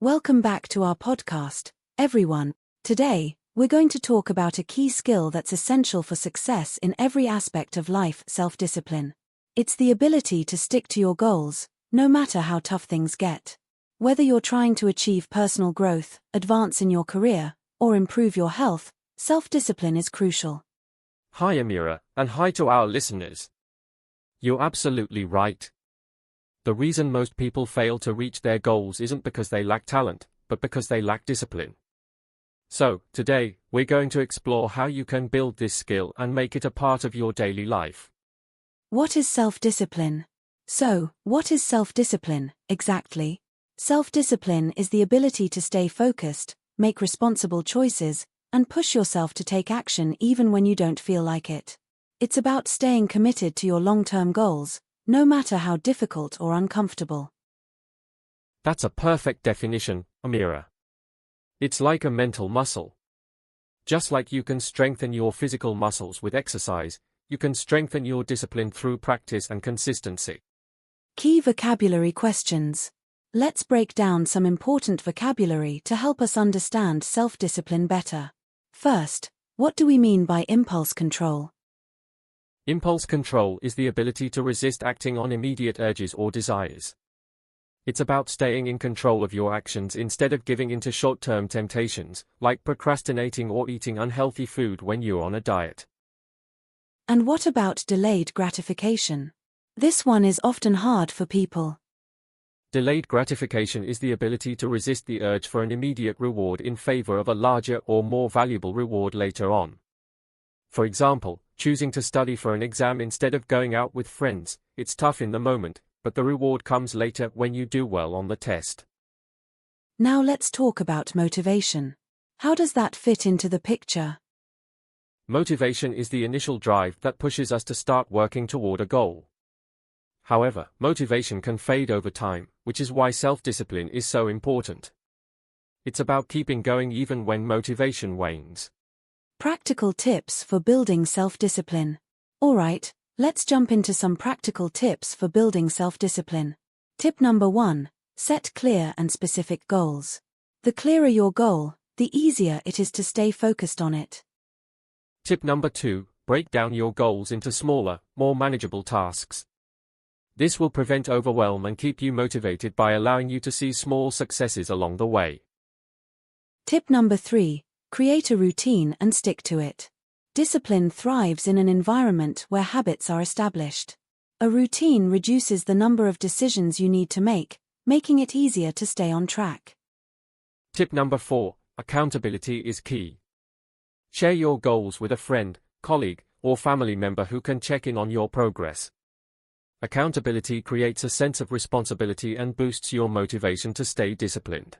Welcome back to our podcast, everyone. Today, we're going to talk about a key skill that's essential for success in every aspect of life: self-discipline. It's the ability to stick to your goals, no matter how tough things get. Whether you're trying to achieve personal growth, advance in your career, or improve your health, self-discipline is crucial. Hi Amira, and hi to our listeners. You're absolutely right. The reason most people fail to reach their goals isn't because they lack talent, but because they lack discipline. So, today, we're going to explore how you can build this skill and make it a part of your daily life. What is self-discipline? So, what is self-discipline, exactly? Self-discipline is the ability to stay focused, make responsible choices, and push yourself to take action even when you don't feel like it. It's about staying committed to your long-term goals, no matter how difficult or uncomfortable. That's a perfect definition, Amira. It's like a mental muscle. Just like you can strengthen your physical muscles with exercise, you can strengthen your discipline through practice and consistency. Key vocabulary questions. Let's break down some important vocabulary to help us understand self-discipline better. First, what do we mean by impulse control? Impulse control is the ability to resist acting on immediate urges or desires. It's about staying in control of your actions instead of giving in to short-term temptations, like procrastinating or eating unhealthy food when you're on a diet. And what about delayed gratification? This one is often hard for people. Delayed gratification is the ability to resist the urge for an immediate reward in favor of a larger or more valuable reward later on. For example, choosing to study for an exam instead of going out with friends. It's tough in the moment, but the reward comes later when you do well on the test. Now let's talk about motivation. How does that fit into the picture? Motivation is the initial drive that pushes us to start working toward a goal. However, motivation can fade over time, which is why self-discipline is so important. It's about keeping going even when motivation wanes. Practical tips for building self-discipline. Alright, let's jump into some practical tips for building self-discipline. Tip number 1. Set clear and specific goals. The clearer your goal, the easier it is to stay focused on it. Tip number 2. Break down your goals into smaller, more manageable tasks. This will prevent overwhelm and keep you motivated by allowing you to see small successes along the way. Tip number 3. Create a routine and stick to it. Discipline thrives in an environment where habits are established. A routine reduces the number of decisions you need to make, making it easier to stay on track. Tip number 4. Accountability is key. Share your goals with a friend, colleague, or family member who can check in on your progress. Accountability creates a sense of responsibility and boosts your motivation to stay disciplined.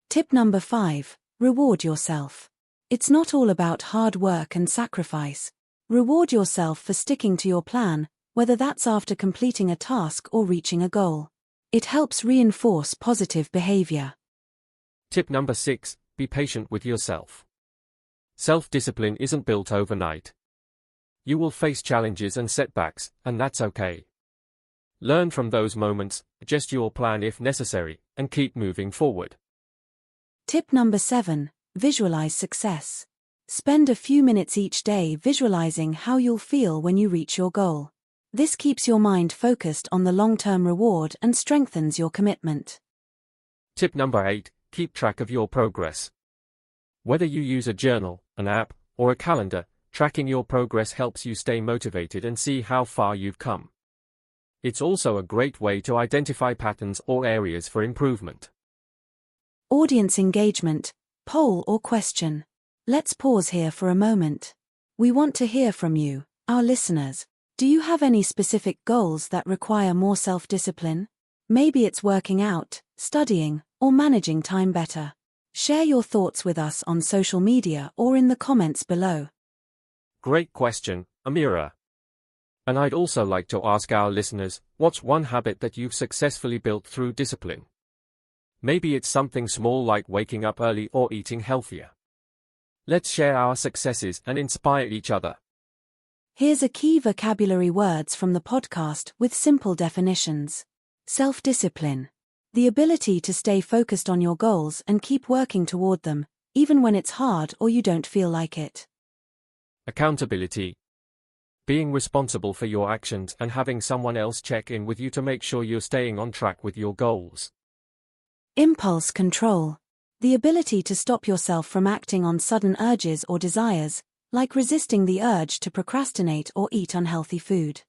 Tip number 5. Reward yourself. It's not all about hard work and sacrifice. Reward yourself for sticking to your plan, whether that's after completing a task or reaching a goal. It helps reinforce positive behavior. Tip number 6. Be patient with yourself. Self-discipline isn't built overnight. You will face challenges and setbacks, and that's okay. Learn from those moments, adjust your plan if necessary, and keep moving forward. Tip number 7. Visualize success. Spend a few minutes each day visualizing how you'll feel when you reach your goal. This keeps your mind focused on the long-term reward and strengthens your commitment. Tip number 8. Keep track of your progress. Whether you use a journal, an app, or a calendar, tracking your progress helps you stay motivated and see how far you've come. It's also a great way to identify patterns or areas for improvement. Audience engagement, poll or question. Let's pause here for a moment. We want to hear from you, our listeners. Do you have any specific goals that require more self-discipline? Maybe it's working out, studying, or managing time better. Share your thoughts with us on social media or in the comments below. Great question, Amira. And I'd also like to ask our listeners, what's one habit that you've successfully built through discipline? Maybe it's something small like waking up early or eating healthier. Let's share our successes and inspire each other. Here's a key vocabulary words from the podcast with simple definitions. Self-discipline. The ability to stay focused on your goals and keep working toward them, even when it's hard or you don't feel like it. Accountability. Being responsible for your actions and having someone else check in with you to make sure you're staying on track with your goals. Impulse control. The ability to stop yourself from acting on sudden urges or desires, like resisting the urge to procrastinate or eat unhealthy food.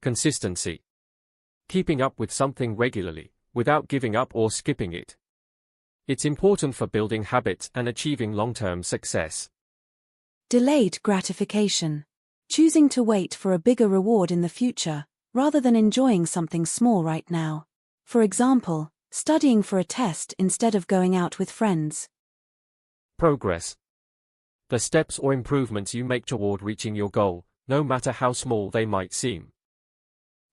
Consistency. Keeping up with something regularly, without giving up or skipping it. It's important for building habits and achieving long-term success. Delayed gratification. Choosing to wait for a bigger reward in the future, rather than enjoying something small right now. For example, studying for a test instead of going out with friends. Progress. The steps or improvements you make toward reaching your goal, no matter how small they might seem.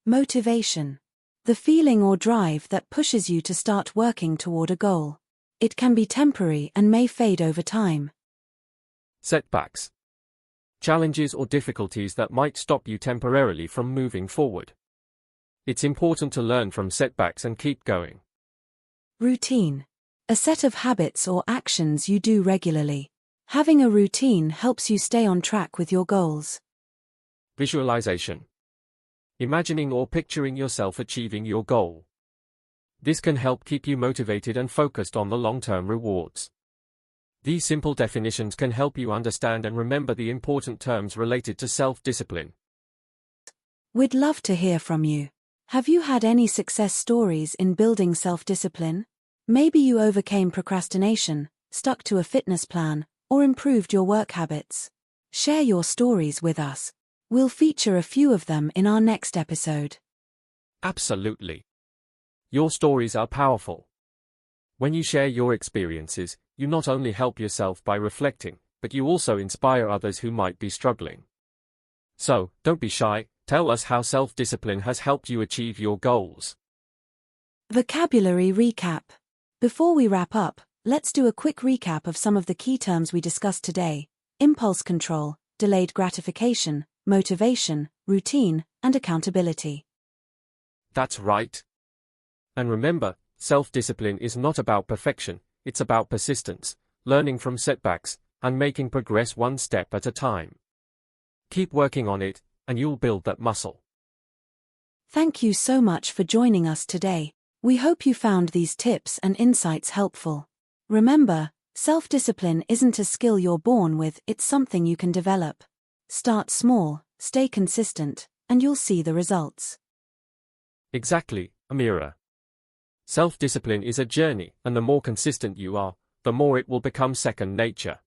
Motivation. The feeling or drive that pushes you to start working toward a goal. It can be temporary and may fade over time. Setbacks. Challenges or difficulties that might stop you temporarily from moving forward. It's important to learn from setbacks and keep going. Routine. A set of habits or actions you do regularly. Having a routine helps you stay on track with your goals. Visualization. Imagining or picturing yourself achieving your goal. This can help keep you motivated and focused on the long-term rewards. These simple definitions can help you understand and remember the important terms related to self-discipline. We'd love to hear from you. Have you had any success stories in building self-discipline? Maybe you overcame procrastination, stuck to a fitness plan, or improved your work habits. Share your stories with us. We'll feature a few of them in our next episode. Absolutely. Your stories are powerful. When you share your experiences, you not only help yourself by reflecting, but you also inspire others who might be struggling. So, don't be shy, tell us how self-discipline has helped you achieve your goals. Vocabulary recap. Before we wrap up, let's do a quick recap of some of the key terms we discussed today: impulse control, delayed gratification, motivation, routine, and accountability. That's right. And remember, self-discipline is not about perfection, it's about persistence, learning from setbacks, and making progress one step at a time. Keep working on it, and you'll build that muscle. Thank you so much for joining us today. We hope you found these tips and insights helpful. Remember, self-discipline isn't a skill you're born with, it's something you can develop. Start small, stay consistent, and you'll see the results. Exactly, Amira. Self-discipline is a journey, and the more consistent you are, the more it will become second nature.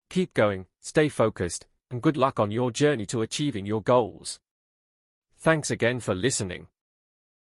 Keep going, stay focused, and good luck on your journey to achieving your goals. Thanks again for listening.